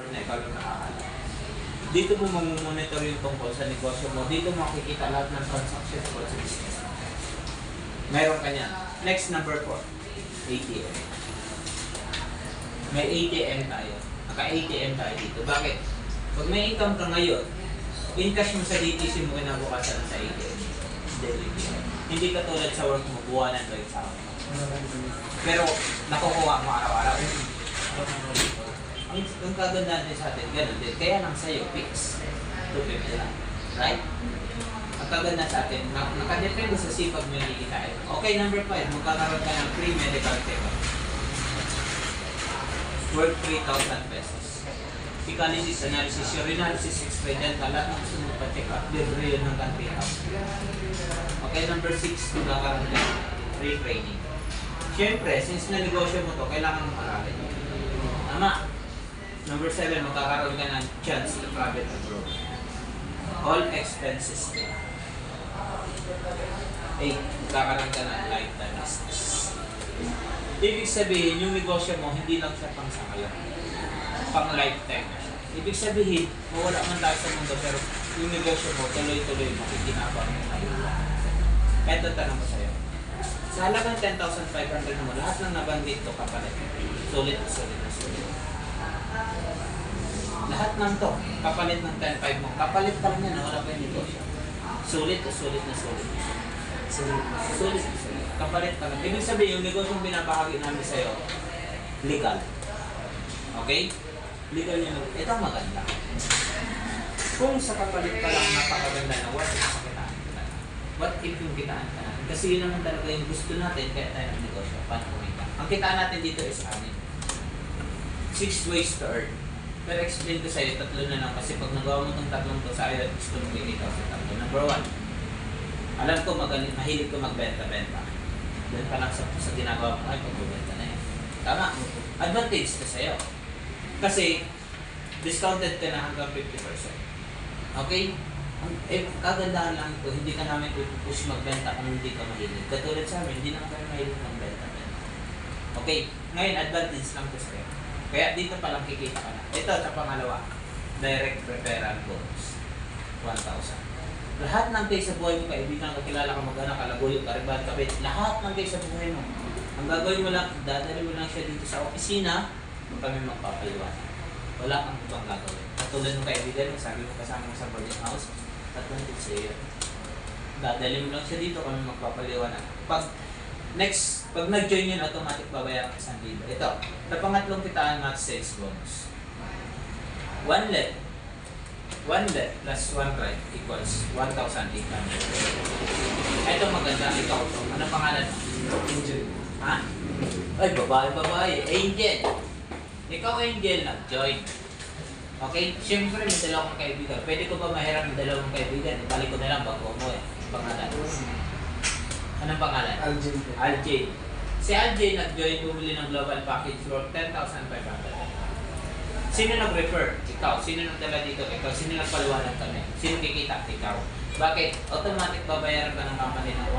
customer na ikaw lang nakakala. Dito mo mamonitor yung tungkol sa negosyo mo. Dito mo makikita lahat ng transactions mo sa business mo. Meron ka niyan. Next, number 4. ATM. May ATM tayo. Naka-ATM tayo dito. Bakit? Pag may income ka ngayon, in cash mo sa DTC mo kinabukasan sa ATM. Hindi ka tulad sa work mo, buwanan ba yung sahod mo. Pero nakukuha mo araw-araw. Ang kagandahan din sa atin, gano'n din. Kaya lang sa'yo, fix. 250 lang. Right? Ang kagandahan sa atin, nakadepende sa sipag mo yung kikitain. Okay, number 5, magkakaroon ka ng free medical check-up. Worth 3,000 pesos. Psycholysis, analysis, urinalysis, x-ray, dental, lahat ng gusto mo pa-check-up, libre yun hanggang 3,000. Okay, number 6, magkakaroon ka ng free training. Siyempre, since na-negosyo mo to, kailangan mo marami. Tama. Number 7, magkakaroon ka ng chance to travel abroad. All expenses paid. 8, magkakaroon ka ng lifetime business. Ibig sabihin, yung negosyo mo, hindi lang siya pang sa ngayon. Pang lifetime na siya. Ibig sabihin, mawala man tayo sa mundo, pero yung negosyo mo, tuloy-tuloy makikinabang mo ngayon. Ito tanong ko sa'yo. Sa halagang 10,500 mo, lahat ng nabanggit ko kapalit. Sulit. Lahat ng to, kapalit ng 10,500 mo. Kapalit pa lang yan, wala pa yung negosyo. Sulit. Kapalit pa lang. Ibig sabihin, yung negosyo yung binabahagi namin sa'yo, legal. Okay? Legal yun. Ito maganda. Kung sa kapalit pa lang napakaganda na, what if kitaan ka na? What if yung kitaan ka na? Kasi yun naman talaga yung gusto natin, kaya tayo ng negosyo. Paano kumita? Ang kitaan natin dito is 6 ways to earn. Pero explain ko sa'yo, 3 na lang. Kasi pag nagawa mo itong 3 to sa'yo, gusto mo kikita sa 3. Number 1, alam ko mahilig ko magbenta-benta. Doon pa lang sa ginagawa mo, ay pagbibenta na yan. Tama. Advantage ka sa'yo. Kasi, discounted ka na hanggang 50%. Okay? Kagandahan lang ito, hindi ka namin push magbenta kung hindi ka mahilig. Katulad sa amin, hindi naman kayo mahilig magbenta-benta. Okay? Ngayon, advantage lang ito sa'yo. Kaya dito pa lang kikita ka na. Ito, sa pangalawa, direct referral bonus. 1,000. Lahat ng kayo sa buhay mo, kaibigan, kakilala ka, mag-anak, kalaguyo, kariban, kabit, lahat ng kayo sa buhay mo. Ang gagawin mo lang, dadali mo lang siya dito sa opisina, kami magpapaliwanag. Wala kang ibang gagawin. Katulad ng kaibigan, sabi mo kasama mo sa boarding house, advantage sa'yo. Dadali mo lang siya dito, kami magpapaliwanag. Pag nag-join yun, automatic babayaran ka 1,000. Ito, sa pangatlong kitaan natin sales bonus. 1 let plus 1 right equals 1,800. Ito maganda, ikaw ito. Ano pangalan mo? Angel. Ha? Ay, babae. Angel. Ikaw, Angel, nag-join. Okay? Siyempre, may dalawang kaibigan. Pwede ko ba mahiram ng dalawang kaibigan? Ibalik ko na lang bago mo eh. Pangalan. Anong pangalan? Aljay. Si Aljay nag-join, bumili ng global package worth 10,500. Sino nag-refer? Ikaw. Sino nagdala dito? Ikaw. Sino nagpaliwanag kami? Sino kikita? Ikaw. Bakit? Automatic babayaran ka ng company ng